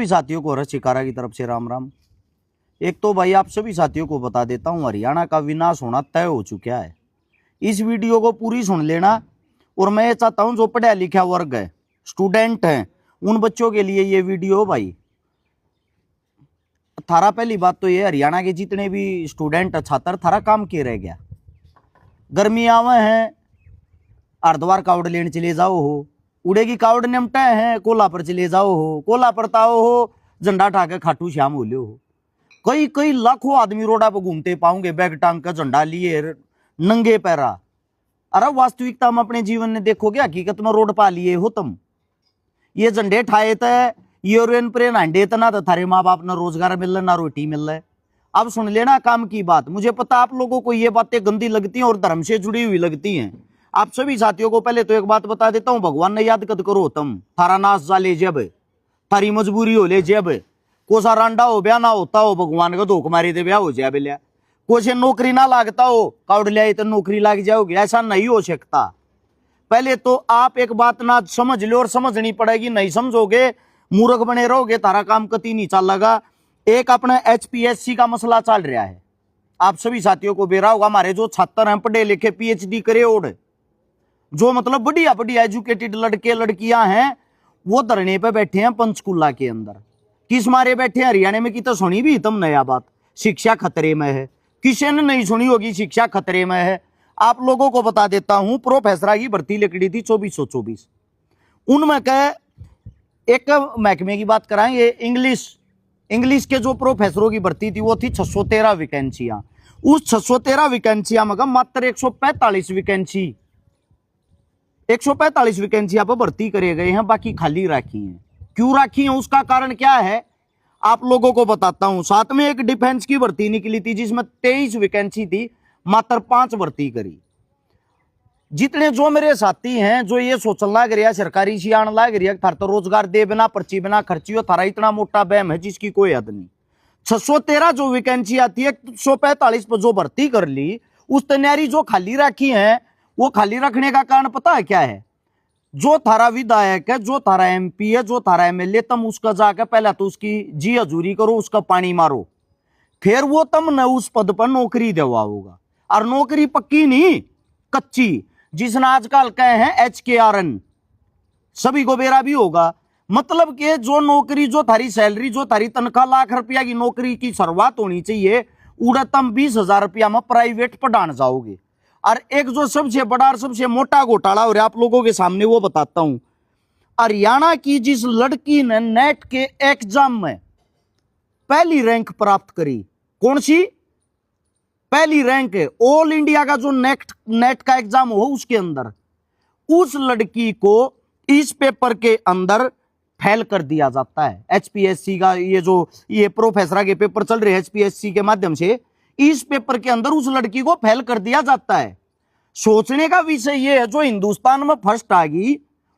सभी साथियों को हर्ष शिकारा की तरफ से राम राम। एक तो भाई आप सभी साथियों को बता देता हूं, हरियाणा का विनाश होना तय हो चुका है। इस वीडियो को पूरी सुन लेना। और मैं ये चाहता हूं जो पढ़ा लिखा वर्ग है, स्टूडेंट हैं, उन बच्चों के लिए ये वीडियो भाई। थारा पहली बात तो ये, हरियाणा के जितने भी स्टूडेंट छात्र, थारा काम के रह गया। गर्मी आवे हैं, हरिद्वार कावड़ लेने चले जाओ हो, उड़ेगी कावड़ निमटा है, कोला पर चले जाओ हो, कोला पर ताओ हो, झंडा ठाके खाटू श्याम हो लियो हो। कई कई लाखों आदमी रोडा पर घूमते पाओगे, बैग टांग का, झंडा लिए, नंगे पैरा। अरे वास्तविकता में अपने जीवन में देखोगे, हकीकत में रोड पा लिए हो तुम। ये झंडे ठाए थे, यूरोन प्रेन हांडे तना, तो थारे माँ बाप ना रोजगार मिल रहा, ना रोटी मिल रहा है। अब सुन लेना काम की बात। मुझे पता आप लोगों को ये बातें गंदी लगती हैं और धर्म से जुड़ी हुई लगती हैं। आप सभी साथियों को पहले तो एक बात बता देता हूं, भगवान ने याद कद करो तुम, थारा नाश जा ले जब, थारी मजबूरी हो ले जब, कोसा रांडा हो ब्याह ना होता हो, भगवान का धोख मारी दे ब्याह हो जाए बिल्या, कोई नौकरी ना लागता हो, कावड़ लिया तो नौकरी लाग जाओगे, ऐसा नहीं हो सकता। पहले तो आप एक बात ना समझ लो, और समझनी पड़ेगी, नहीं समझोगे मूर्ख बने रहोगे, तारा काम कती नहीं चलेगा। एक अपना HPSC का मसला चल रहा है, आप सभी साथियों को बेरा होगा। हमारे जो छात्र हैं, पढ़े लिखे, PhD करे, और जो मतलब बढ़िया बढ़िया एजुकेटेड लड़के लड़कियां हैं, वो धरने पे बैठे हैं पंचकुला के अंदर। किस मारे बैठे हैं? हरियाणा में की तो सुनी भी तुम नया बात, शिक्षा खतरे में है। किसी ने नहीं सुनी होगी, शिक्षा खतरे में है। आप लोगों को बता देता हूं, प्रोफेसर की भर्ती निकली थी 2424। उनमें कह एक महकमे की बात कराएंगे, इंग्लिश के जो प्रोफेसरों की भर्ती थी वो थी 613 वैकेंसियां। उस 613 वैकेंसियां में मात्र 145 वैकेंसियां पर भर्ती करे गए हैं, बाकी खाली राखी हैं। क्यों राखी हैं, उसका कारण क्या है आप लोगों को बताता हूं। साथ में एक डिफेंस की भर्ती निकली थी जिसमें 23 वैकेंसी थी, मात्र 5 भर्ती करी। जितने जो मेरे साथी हैं जो ये सोचने लग रहा, सरकारी सियाण लग रहा, थार तो रोजगार दे बिना, पर्ची बिना खर्ची हो, थारा इतना मोटा बैम है जिसकी कोई हद नहीं। 613 जो वैकेंसी आती है, 145 पर जो भर्ती कर ली, उस तैयारी जो खाली रखी है, वो खाली रखने का कारण पता है क्या है? जो थारा विधायक है, जो थारा MP है, जो थारा MLA, तुम उसका जाकर पहले तो उसकी जी हजूरी करो, उसका पानी मारो, फिर वो तुम न उस पद पर नौकरी दिलवाओगा। और नौकरी पक्की नहीं, कच्ची, जिसने आजकल कहे हैं HKRN, सभी को बेरा भी होगा। मतलब कि जो नौकरी, जो थारी सैलरी, जो थारी तनख्वाह लाख रुपया की नौकरी की शुरुआत होनी चाहिए, उड़ा तुम 20,000 रुपया में प्राइवेट पढ़ाने जाओगे। और एक जो सबसे बड़ा और सबसे मोटा घोटाला हो रहा है आप लोगों के सामने, वो बताता हूं। हरियाणा की जिस लड़की ने नेट के एग्जाम में पहली रैंक प्राप्त करी, कौन सी पहली रैंक है? ऑल इंडिया का जो नेट का एग्जाम हो उसके अंदर, उस लड़की को इस पेपर के अंदर फेल कर दिया जाता है। HPSC का ये प्रोफेसर के पेपर चल रहे हैं HPSC के माध्यम से, इस पेपर के अंदर उस लड़की को फेल कर दिया जाता है। सोचने का विषय ये है, जो हिंदुस्तान में फर्स्ट आ गई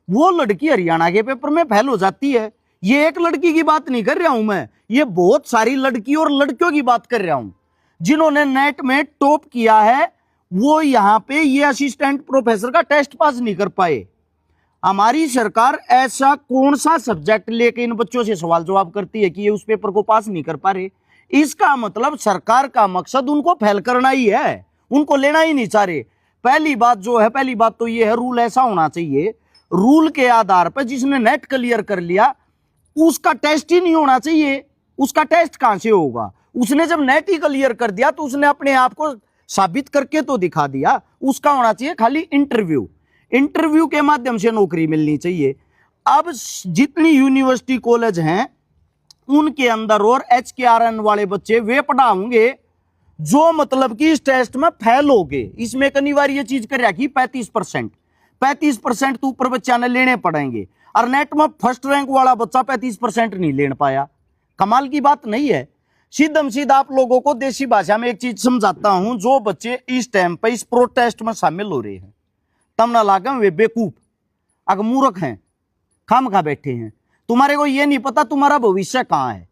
वो लड़की हरियाणा के पेपर में फेल हो जाती है। ये एक लड़की की बात नहीं कर रहा हूं मैं, ये बहुत सारी लड़की और लड़कियों की बात कर रहा हूं जिन्होंने नेट में टॉप किया है। वो यहां पे ये असिस्टेंट प्रोफेसर का टेस्ट पास नहीं कर पाए। हमारी सरकार ऐसा कौन सा सब्जेक्ट लेके इन बच्चों से सवाल जवाब करती है कि ये उस पेपर को पास नहीं कर पा रहे? इसका मतलब सरकार का मकसद उनको फेल करना ही है, उनको लेना ही नहीं चाह रहे। पहली बात तो ये है, रूल ऐसा होना चाहिए, रूल के आधार पर जिसने नेट क्लियर कर लिया उसका टेस्ट ही नहीं होना चाहिए। उसका टेस्ट कहां से होगा? उसने जब नेट ही क्लियर कर दिया तो उसने अपने आप को साबित करके तो दिखा दिया। उसका होना चाहिए खाली इंटरव्यू के माध्यम से नौकरी मिलनी चाहिए। अब जितनी यूनिवर्सिटी कॉलेज हैं उनके अंदर और HKRN वाले बच्चे वे पढ़ाओगे जो मतलब कि इस टेस्ट में फेल हो गए। इसमें एक अनिवार्य चीज कर रखी 35% तो ऊपर बच्चा ने लेने पड़ेंगे। और नेट में फर्स्ट रैंक वाला बच्चा 35% नहीं ले पाया। कमाल की बात नहीं है? सीधम सीधा आप लोगों को देसी भाषा में एक चीज समझाता हूं। जो बच्चे इस टाइम पर इस प्रोटेस्ट में शामिल हो रहे हैं, तम ना लागे वे बेकूफ, अगर मूर्ख हैं, खाम खा बैठे हैं। तुम्हारे को ये नहीं पता तुम्हारा भविष्य कहां है।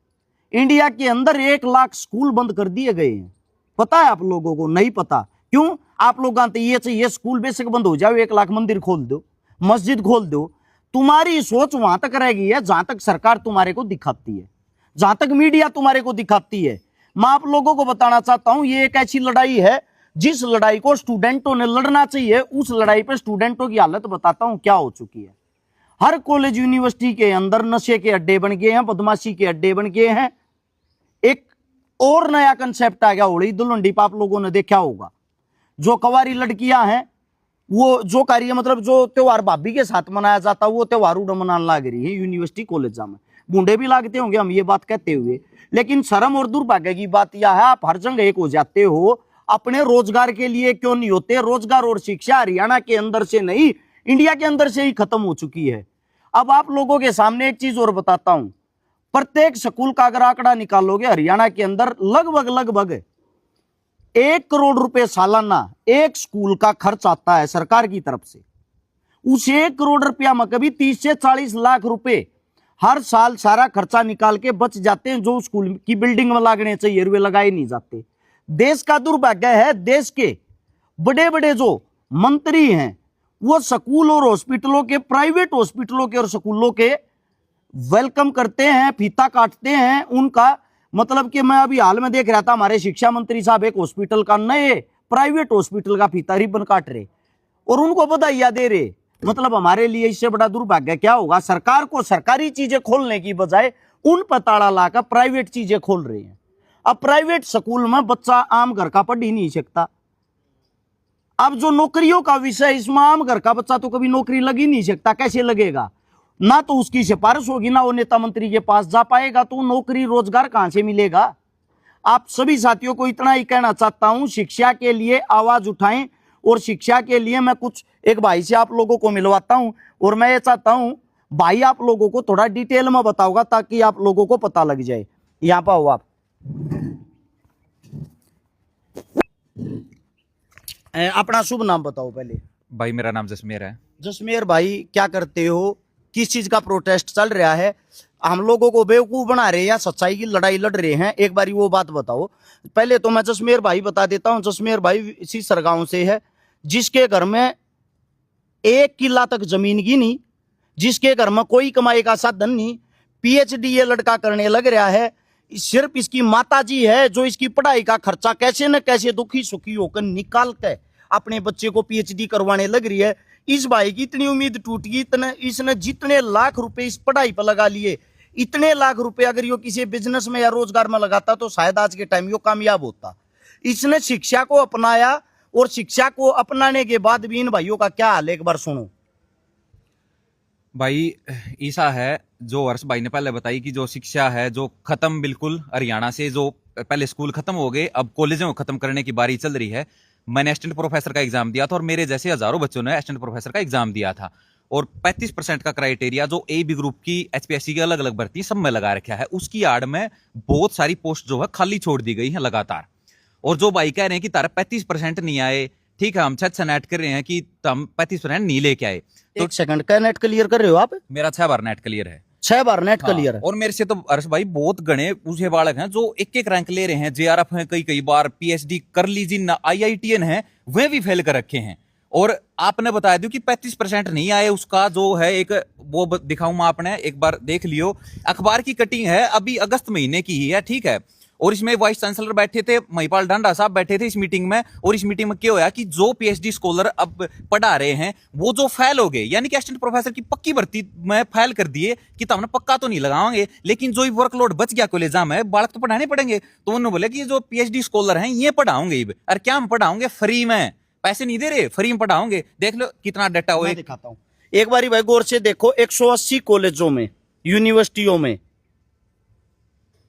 इंडिया के अंदर 1 लाख स्कूल बंद कर दिए गए हैं, पता है आप लोगों को? नहीं पता। क्यों? आप लोग ये चाहिए स्कूल बेसिक बंद हो जाओ, 1 लाख मंदिर खोल दो, मस्जिद खोल दो, तुम्हारी सोच वहां तक रह गई है जहां तक सरकार तुम्हारे को दिखाती है, जहां तक मीडिया तुम्हारे को दिखाती है। मैं आप लोगों को बताना चाहता हूं, ये एक ऐसी लड़ाई है जिस लड़ाई को स्टूडेंटों ने लड़ना चाहिए। उस लड़ाई पे स्टूडेंटों की हालत बताता हूं क्या हो चुकी है। हर कॉलेज यूनिवर्सिटी के अंदर नशे के अड्डे बन गए हैं, बदमाशी के अड्डे बन गए हैं। एक और नया कंसेप्ट आ गया होली दुल्हन आप लोगों ने देखा होगा। जो कवारी लड़कियां हैं वो जो कार्य मतलब जो त्योहार भाभी के साथ मनाया जाता वो त्योहार उड़ मनाने लग रही है यूनिवर्सिटी कॉलेज में। बूढ़े भी लागते होंगे हम ये बात कहते हुए, लेकिन शर्म और दुर्भाग्य की बात यह है आप हर जगह एक हो जाते हो, अपने रोजगार के लिए क्यों नहीं होते। रोजगार और शिक्षा हरियाणा के अंदर से नहीं इंडिया के अंदर से ही खत्म हो चुकी है। अब आप लोगों के सामने एक चीज और बताता हूं, प्रत्येक स्कूल का अगर आंकड़ा निकालोगे हरियाणा के अंदर लगभग 1 करोड़ रुपए सालाना एक स्कूल का खर्च आता है सरकार की तरफ से। उस 1 करोड़ रुपया में कभी 30 से 40 लाख रुपए हर साल सारा खर्चा निकाल के बच जाते हैं जो स्कूल की बिल्डिंग में लगने चाहिए, वे लगाए नहीं जाते। देश का दुर्भाग्य है, देश के बड़े बड़े जो मंत्री हैं वो स्कूल और हॉस्पिटलों के, प्राइवेट हॉस्पिटलों के और स्कूलों के वेलकम करते हैं, फीता काटते हैं उनका। मतलब कि मैं अभी हाल में देख रहा था हमारे शिक्षा मंत्री साहब एक हॉस्पिटल का, नए प्राइवेट हॉस्पिटल का फीता रिबन काट रहे और उनको बधाइयां दे रहे। मतलब हमारे लिए इससे बड़ा दुर्भाग्य क्या होगा। सरकार को सरकारी चीजें खोलने की बजाय उन पर ताला लाकर प्राइवेट चीजें खोल रहे हैं। अब प्राइवेट स्कूल में बच्चा आम घर का पढ़ ही नहीं सकता। अब जो नौकरियों का विषय, इसमें आम घर का बच्चा तो कभी नौकरी लग ही नहीं सकता। कैसे लगेगा? ना तो उसकी सिफारिश होगी, ना वो नेता मंत्री के पास जा पाएगा, तो नौकरी रोजगार कहां से मिलेगा। आप सभी साथियों को इतना ही कहना चाहता हूं, शिक्षा के लिए आवाज उठाएं। और शिक्षा के लिए मैं कुछ एक भाई से आप लोगों को मिलवाता हूं और मैं ये चाहता हूं भाई आप लोगों को थोड़ा डिटेल में बताऊंगा ताकि आप लोगों को पता लग जाए। यहां पर हो आप, अपना शुभ नाम बताओ पहले। भाई मेरा नाम जसमेर है। जसमेर भाई, क्या करते हो? किस चीज का प्रोटेस्ट चल रहा है? हम लोगों को बेवकूफ बना रहे हैं या सच्चाई की लड़ाई लड़ रहे हैं? एक बारी वो बात बताओ। पहले तो मैं जसमेर भाई बता देता हूं, जसमेर भाई इसी सरगांव से है जिसके घर में 1 किला तक जमीन की नहीं, जिसके घर में कोई कमाई का साधन नहीं। पीएचडी ये लड़का करने लग रहा है। सिर्फ इसकी माताजी है जो इसकी पढ़ाई का खर्चा कैसे न कैसे दुखी सुखी होकर निकाल के अपने बच्चे को पीएचडी करवाने लग रही है। इस भाई की इतनी उम्मीद टूट गई, इसने जितने लाख रुपए इस पढ़ाई पर लगा लिए, इतने लाख रुपए अगर यो किसी बिजनेस में या रोजगार में लगाता तो शायद आज के टाइम यो कामयाब होता। इसने शिक्षा को अपनाया और शिक्षा को अपनाने के बाद भी इन भाइयों का क्या हाल है एक बार सुनो। भाई ऐसा है जो हर्ष भाई ने पहले बताई कि जो शिक्षा है जो खत्म बिल्कुल हरियाणा से, जो पहले स्कूल खत्म हो गए अब कॉलेजों को खत्म करने की बारी चल रही है। मैंने असिस्टेंट प्रोफेसर का एग्जाम दिया था और मेरे जैसे हजारों बच्चों ने असिस्टेंट प्रोफेसर का एग्जाम दिया था और 35% का क्राइटेरिया जो ए बी ग्रुप की एचपीएससी की अलग अलग भर्ती सब में लगा रखा है, उसकी आड़ में बहुत सारी पोस्ट जो है खाली छोड़ दी गई है लगातार। और जो भाई कह रहे हैं कि तारा 35% नहीं आए, ठीक है हम 6 नेट कर रहे हैं कि हम 35% नहीं लेके आए। तो एक सेकंड, क्या नेट क्लियर कर रहे हो आप? मेरा 6 बार नेट क्लियर है। 6 बार नेट क्लियर है। और मेरे से तो हर्ष भाई बहुत गणे उसे बालक हैं जो एक रैंक ले रहे हैं, जेआरएफ हैं, कई बार पीएचडी कर लीजिए ना, आईआईटीएन है वे भी फेल कर रखे हैं। और आपने बताया दियो कि 35% नहीं आए, उसका जो है एक वो दिखाऊं मैं, आपने एक बार देख लियो। अखबार की कटिंग है, अभी अगस्त महीने की ही है, ठीक है। और इसमें वाइस चांसलर बैठे थे, महिपाल डांडा साहब बैठे थे इस मीटिंग में। और इस मीटिंग में क्या होया कि जो पीएचडी स्कॉलर अब पढ़ा रहे हैं वो जो फेल हो गए, यानी कि असिस्टेंट प्रोफेसर की पक्की भर्ती में फेल कर दिए कि तो हमने पक्का तो नहीं लगाओगे, लेकिन जो वर्कलोड बच गया कॉलेज में, बालक तो पढ़ाने पड़ेंगे। तो उन्होंने बोले कि जो पीएचडी स्कॉलर हैं ये पढ़ाओगे। अरे क्या हम पढ़ाओगे? फ्री में, पैसे नहीं दे रहे, फ्री में पढ़ाओगे। देख लो कितना डाटा हो। दिखाता हूं एक बारी भाई गौर से देखो। 180 कॉलेजों में, यूनिवर्सिटियों में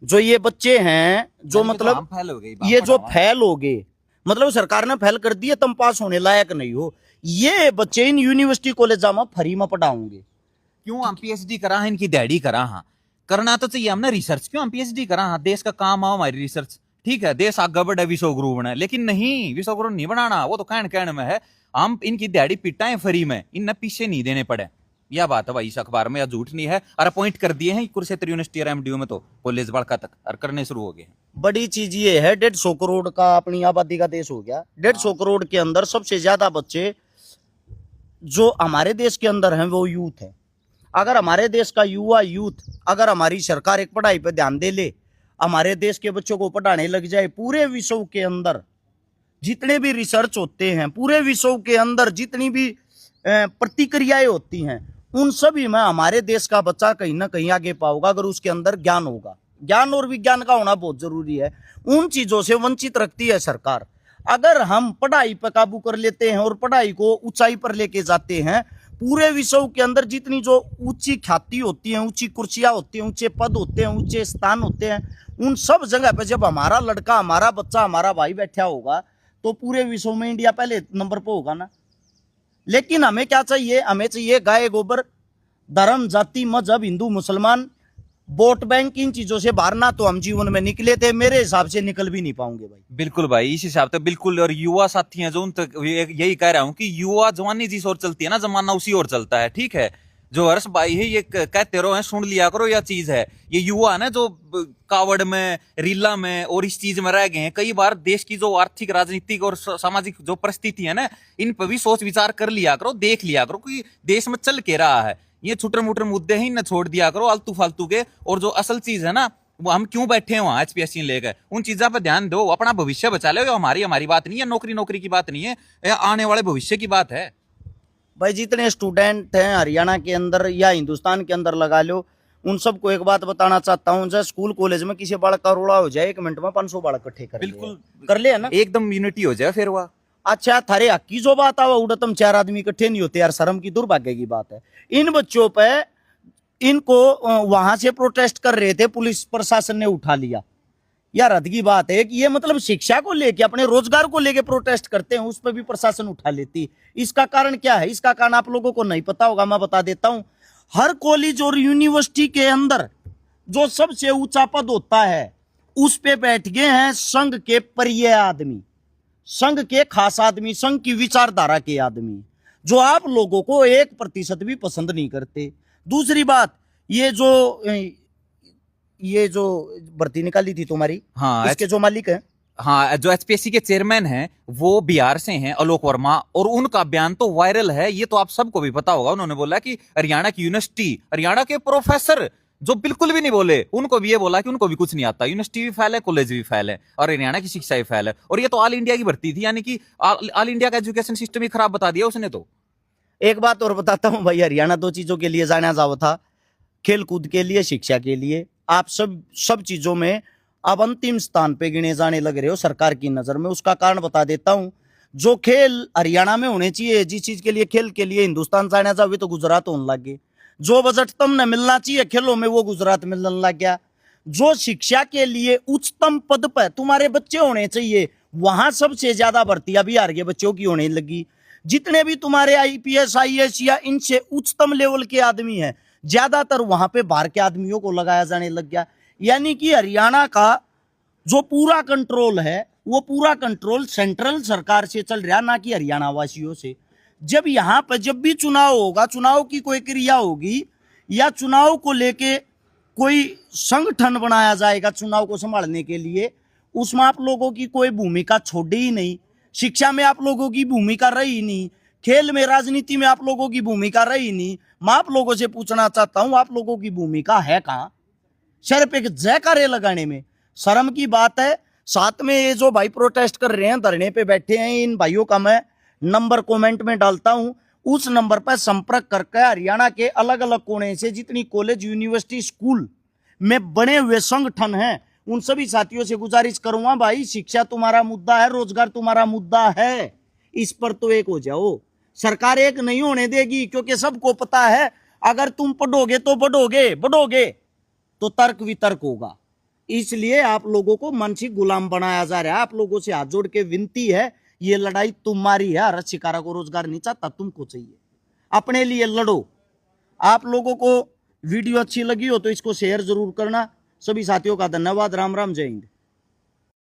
जो ये बच्चे हैं जो मतलब फेल हो गए, ये जो फेल हो गए, मतलब सरकार ने फेल कर दिए, तुम पास होने लायक नहीं हो, ये बच्चे इन यूनिवर्सिटी कॉलेज में फ्री में पढ़ाओगे। क्यों? हम पीएचडी करा है, इनकी डैडी करा। हाँ करना तो चाहिए हमने रिसर्च, क्यों हम पीएचडी करा? हाँ देश का काम आओ हमारी रिसर्च, ठीक है। देश आगे बढ़े विश्वगुरु बने, लेकिन नहीं, विश्वगुरु नहीं बनाना, वो तो कहने में है। हम इनकी दिहाड़ी पिटाएं फ्री में, इन्हें पीछे नहीं देने पड़े। यह बात है भाई इस अखबार में, या झूठ नहीं है। और अपॉइंट कर दिए हैं कुरुक्षेत्र यूनिवर्सिटी और एमडीयू में तो कॉलेज बड़का तक और करने शुरू हो गए हैं। बड़ी चीज ये है, 150 करोड़ का अपनी आबादी का देश हो गया। 150 करोड़ के अंदर सबसे ज्यादा बच्चे जो हमारे देश के अंदर हैं वो यूथ है। अगर हमारे देश का युवा यूथ, अगर हमारी सरकार एक पढ़ाई पर ध्यान दे ले, हमारे देश के बच्चों को पढ़ाने लग जाए, पूरे विश्व के अंदर जितने भी रिसर्च होते हैं, पूरे विश्व के अंदर जितनी भी प्रतिक्रियाएं होती हैं, उन सभी में हमारे देश का बच्चा कहीं ना कहीं आगे पाओगा, अगर उसके अंदर ज्ञान होगा। ज्ञान और विज्ञान का होना बहुत जरूरी है। उन चीजों से वंचित रखती है सरकार। अगर हम पढ़ाई पर काबू कर लेते हैं और पढ़ाई को ऊंचाई पर लेके जाते हैं, पूरे विश्व के अंदर जितनी जो ऊंची ख्याति होती है, ऊंची कुर्सियां होती हैं, ऊंचे पद होते हैं, ऊंचे स्थान होते हैं, उन सब जगह पे जब हमारा लड़का, हमारा बच्चा, हमारा भाई बैठा होगा, तो पूरे विश्व में इंडिया पहले नंबर पर होगा ना। लेकिन हमें क्या चाहिए? हमें चाहिए गाय गोबर, धर्म, जाति, मजहब, हिंदू मुसलमान, वोट बैंक, इन चीजों से बाहर ना तो हम जीवन में निकले थे, मेरे हिसाब से निकल भी नहीं पाओगे भाई। बिल्कुल भाई, इस हिसाब से बिल्कुल। और युवा साथी हैं जो उन तक यही कह रहा हूं कि युवा जवानी जिस ओर चलती है ना, जमाना उसी ओर चलता है। ठीक है, जो हर्ष भाई है ये कहते रहो है, सुन लिया करो, यह चीज है। ये युवा है ना जो कावड़ में, रीला में और इस चीज में रह गए हैं, कई बार देश की जो आर्थिक, राजनीतिक और सामाजिक जो परिस्थिति है ना, इन पर भी सोच विचार कर लिया करो, देख लिया करो कि देश में चल के रहा है। ये छुटर मुटर मुद्दे ही न छोड़ दिया करो आलतू फालतू के, और जो असल चीज है ना, वो हम क्यों बैठे हैं वहां एचपीएससी लेकर, उन चीजों पर ध्यान दो, अपना भविष्य बचा लो। हमारी बात नहीं है, नौकरी की बात नहीं है, यह आने वाले भविष्य की बात है। भाई जितने स्टूडेंट हैं हरियाणा के अंदर या हिंदुस्तान के अंदर लगा लो, उन सबको एक बात बताना चाहता हूँ, जैसे स्कूल कॉलेज में किसी बालक का रोड़ा हो जाए, 1 मिनट में 500 बालक इकट्ठे कर बिल्कुल कर ले, है ना, एकदम यूनिटी हो जाए फिर वह। अच्छा थारे हक की जो बात है, उड़ा तुम 4 आदमी इकट्ठे नहीं होते यार, शर्म की, दुर्भाग्य की बात है। इन बच्चों पे, इनको वहां से प्रोटेस्ट कर रहे थे, पुलिस प्रशासन ने उठा लिया। यार हद की बात है कि ये मतलब शिक्षा को लेके, अपने रोजगार को लेके प्रोटेस्ट करते हैं, उस पर भी प्रशासन उठा लेती। इसका कारण क्या है? इसका कारण आप लोगों को नहीं पता होगा, मैं बता देता हूं। हर कॉलेज और यूनिवर्सिटी के अंदर जो सबसे ऊंचा पद होता है, उस पे बैठ गए हैं संघ के प्रिय आदमी, संघ के खास आदमी, संघ की विचारधारा के आदमी, जो आप लोगों को 1% भी पसंद नहीं करते। दूसरी बात, ये जो भर्ती निकाली थी तुम्हारी, हाँ, इसके जो मालिक हैं, हाँ, जो एचपीएससी के चेयरमैन हैं वो बिहार से हैं, आलोक वर्मा, और उनका बयान तो वायरल है, ये तो आप सबको भी पता होगा। उन्होंने बोला कि हरियाणा की यूनिवर्सिटी, हरियाणा के प्रोफेसर जो बिल्कुल भी नहीं बोले, उनको भी ये बोला कि उनको भी कुछ नहीं आता, यूनिवर्सिटी भी फेल है, कॉलेज भी फेल है, और हरियाणा की शिक्षा भी फेल है। और ये तो ऑल इंडिया की भर्ती थी, यानी कि ऑल इंडिया का एजुकेशन सिस्टम ही खराब बता दिया उसने तो। एक बात और बताता हूं भाई, हरियाणा 2 चीजों के लिए जाना जाता था, खेल कूद के लिए, शिक्षा के लिए। आप सब चीजों में अब अंतिम स्थान पे गिने जाने लग रहे हो सरकार की नजर में। उसका कारण बता देता हूं। जो खेल हरियाणा में होने चाहिए, जिस चीज के लिए, खेल के लिए हिंदुस्तान जाना जाए, तो गुजरात होने लग गए। जो बजट तुमने मिलना चाहिए खेलों में, वो गुजरात मिलने लग गया। जो शिक्षा के लिए उच्चतम पद पर तुम्हारे बच्चे होने चाहिए, वहां सबसे ज्यादा भर्तियां बिहार के बच्चों की होने लगी। जितने भी तुम्हारे आईपीएस, आईएएस या इनसे उच्चतम लेवल के आदमी हैं, ज्यादातर वहां पे बाहर के आदमियों को लगाया जाने लग गया। यानी कि हरियाणा का जो पूरा कंट्रोल है, वो पूरा कंट्रोल सेंट्रल सरकार से चल रहा, ना कि हरियाणा वासियों से। जब यहाँ पर जब भी चुनाव होगा, चुनाव की कोई क्रिया होगी या चुनाव को लेके कोई संगठन बनाया जाएगा चुनाव को संभालने के लिए, उसमें आप लोगों की कोई भूमिका छोड़ी ही नहीं। शिक्षा में आप लोगों की भूमिका रही नहीं, खेल में, राजनीति में आप लोगों की भूमिका रही नहीं। मैं आप लोगों से पूछना चाहता हूं, आप लोगों की भूमिका है कहां? सिर्फ एक जयकारे लगाने में। शर्म की बात है। साथ में ये जो भाई प्रोटेस्ट कर रहे हैं, धरने पे बैठे हैं, इन भाइयों का मैं नंबर कमेंट में डालता हूं। उस नंबर पर संपर्क करके हरियाणा के अलग अलग कोने से जितनी कॉलेज, यूनिवर्सिटी, स्कूल में बने हुए संगठन हैं, उन सभी साथियों से गुजारिश करूंगा, भाई शिक्षा तुम्हारा मुद्दा है, रोजगार तुम्हारा मुद्दा है, इस पर तो एक हो जाओ। सरकार एक नहीं होने देगी, क्योंकि सबको पता है अगर तुम पढ़ोगे तो बढ़ोगे तो तर्क वितर्क होगा। इसलिए आप लोगों को मानसिक गुलाम बनाया जा रहा है। आप लोगों से हाथ जोड़ के विनती है, ये लड़ाई तुम्हारी है। हर शिकारा को रोजगार नहीं चाहता, तुमको चाहिए, अपने लिए लड़ो। आप लोगों को वीडियो अच्छी लगी हो तो इसको शेयर जरूर करना। सभी साथियों का धन्यवाद। राम राम, जय हिंद।